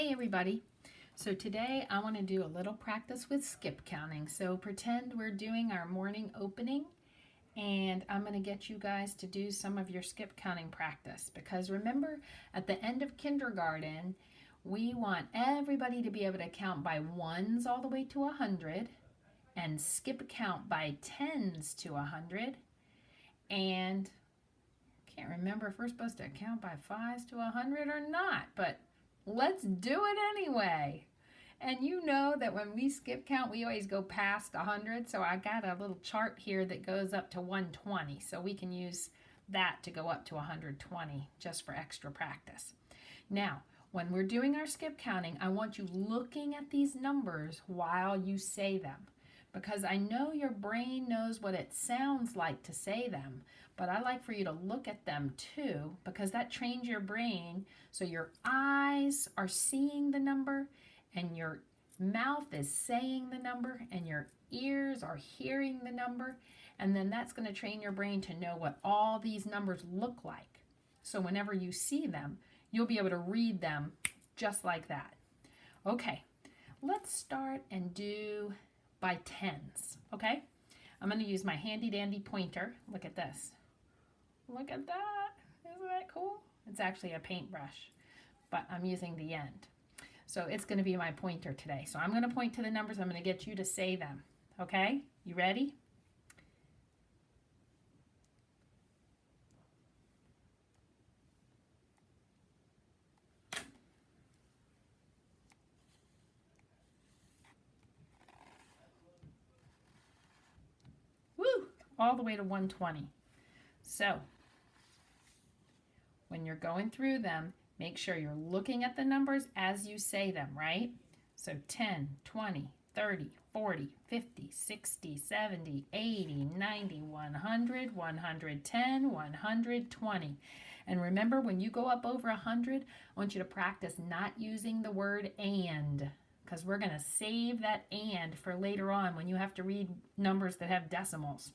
Hey everybody. So today I want to do a little practice with skip counting. So pretend we're doing our morning opening and I'm going to get you guys to do some of your skip counting practice because remember at the end of kindergarten we want everybody to be able to count by ones all the way to 100 and skip count by tens to 100 and can't remember if we're supposed to count by fives to 100 or not, but let's do it anyway. And you know that when we skip count, we always go past 100. So I got a little chart here that goes up to 120. So we can use that to go up to 120 just for extra practice. Now, when we're doing our skip counting, I want you looking at these numbers while you say them. Because I know your brain knows what it sounds like to say them, but I like for you to look at them too, because that trains your brain so your eyes are seeing the number and your mouth is saying the number and your ears are hearing the number, and then that's going to train your brain to know what all these numbers look like. So whenever you see them, you'll be able to read them just like that. Okay, let's start and do by tens, okay? I'm going to use my handy dandy pointer. Look at this. Look at that. Isn't that cool? It's actually a paintbrush, but I'm using the end. So it's going to be my pointer today. So I'm going to point to the numbers. I'm going to get you to say them, okay? You ready? All the way to 120. So when you're going through them, make sure you're looking at the numbers as you say them, right? So 10, 20, 30, 40, 50, 60, 70, 80, 90, 100, 110, 120. And remember, when you go up over 100, I want you to practice not using the word and, because we're going to save that and for later on when you have to read numbers that have decimals,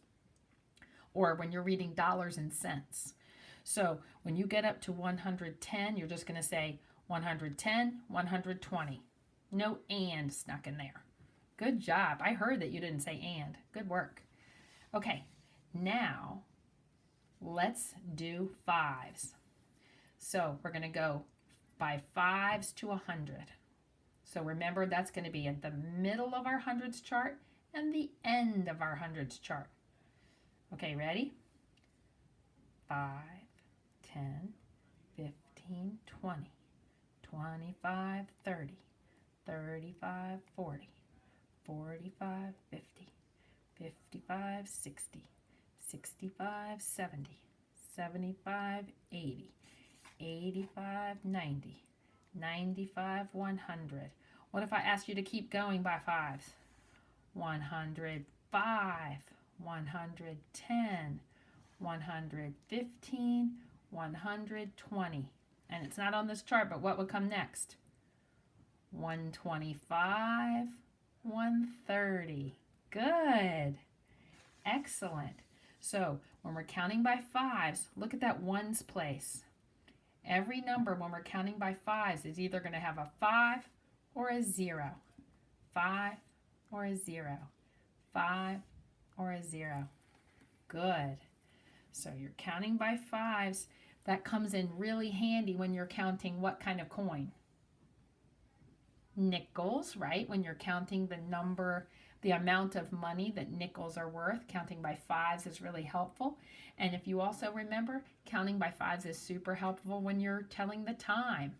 or when you're reading dollars and cents. So when you get up to 110, you're just going to say 110, 120. No and snuck in there. Good job. I heard that you didn't say and. Good work. Okay, now let's do fives. So we're going to go by fives to 100. So remember, that's going to be at the middle of our hundreds chart and the end of our hundreds chart. Okay, ready? 5, 10, 15, 20, 25, 30, 35, 40, 45, 50, 55, 60, 65, 70, 75, 80, 85, 90, 95, 100. What if I asked you to keep going by fives? 105. 110, 115, 120. And it's not on this chart, but what would come next? 125, 130. Good. Excellent. So when we're counting by fives, look at that ones place. Every number when we're counting by fives is either going to have a 5 or a 0. 5 or a 0. 5 or a 0. Good. So you're counting by fives. That comes in really handy when you're counting what kind of coin? Nickels, right? When you're counting the number, the amount of money that nickels are worth, counting by fives is really helpful. And if you also remember, counting by fives is super helpful when you're telling the time.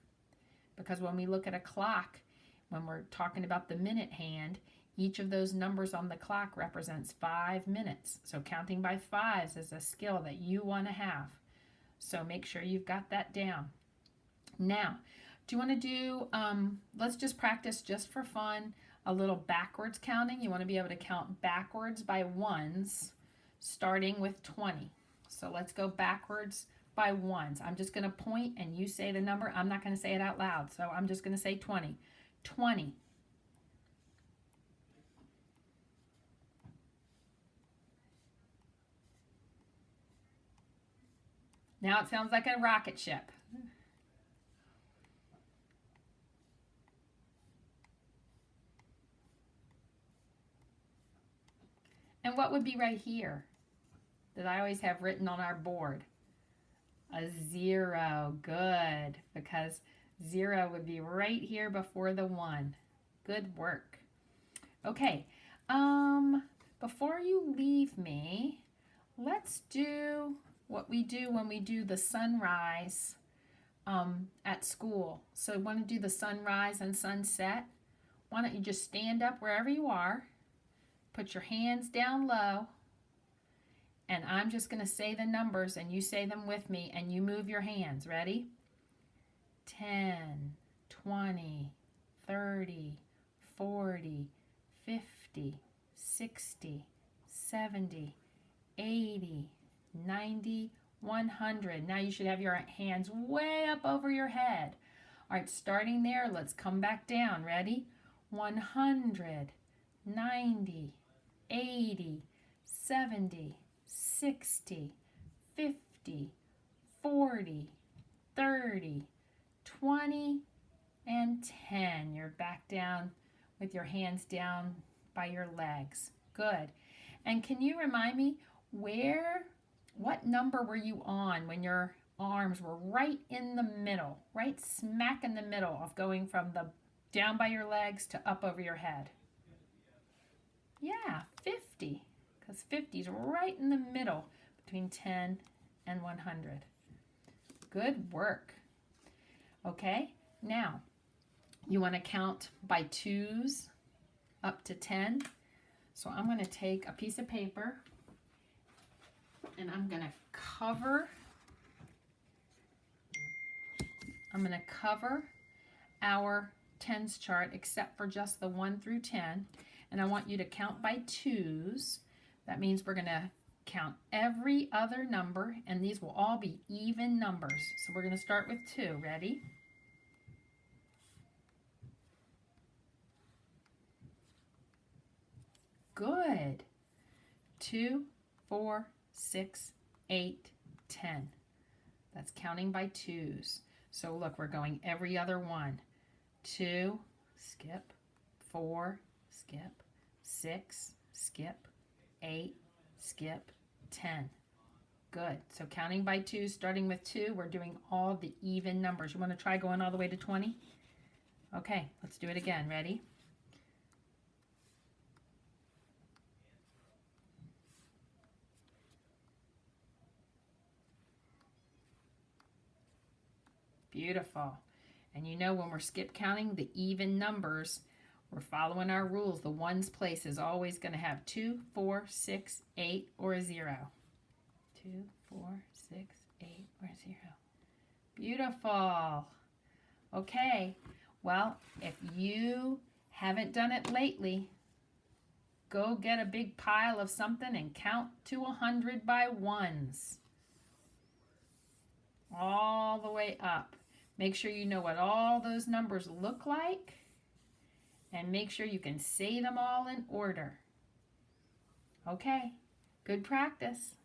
Because when we look at a clock, when we're talking about the minute hand, each of those numbers on the clock represents 5 minutes. So counting by fives is a skill that you want to have. So make sure you've got that down. Now, do you want to do, let's just practice just for fun, a little backwards counting. You want to be able to count backwards by ones, starting with 20. So let's go backwards by ones. I'm just going to point and you say the number. I'm not going to say it out loud. So I'm just going to say 20. 20. Now it sounds like a rocket ship. And what would be right here that I always have written on our board? A 0. Good, because 0 would be right here before the 1. Good work. Okay, before you leave me, let's do what we do when we do the sunrise at school. So want to do the sunrise and sunset? Why don't you just stand up wherever you are, put your hands down low, and I'm just going to say the numbers and you say them with me and you move your hands. Ready? 10, 20, 30, 40, 50, 60, 70, 80, 90, 100. Now you should have your hands way up over your head. All right, starting there, let's come back down. Ready? 100, 90, 80, 70, 60, 50, 40, 30, 20, and 10. You're back down with your hands down by your legs. Good. And can you remind me what number were you on when your arms were right in the middle, right smack in the middle of going from the down by your legs to up over your head? Yeah, 50, because 50 is right in the middle between 10 and 100. Good work. Okay, now you want to count by 2s up to 10. So I'm going to take a piece of paper and I'm going to cover our tens chart except for just the 1 through 10. And I want you to count by 2s. That means we're going to count every other number, and these will all be even numbers. So we're going to start with 2. Ready? Good. 2, 4, 6, 8, 10. That's counting by 2s. So look, we're going every other one. 2, skip. 4, skip. 6, skip. 8, skip. 10. Good. So counting by 2, starting with 2, we're doing all the even numbers. You want to try going all the way to 20? Okay, let's do it again. Ready? Beautiful. And you know when we're skip counting the even numbers, we're following our rules. The ones place is always going to have 2, 4, 6, 8, or a 0. 2, 4, 6, 8, or 0. Beautiful. Okay, well, if you haven't done it lately, go get a big pile of something and count to 100 by 1s. All the way up. Make sure you know what all those numbers look like, and make sure you can say them all in order. Okay, good practice.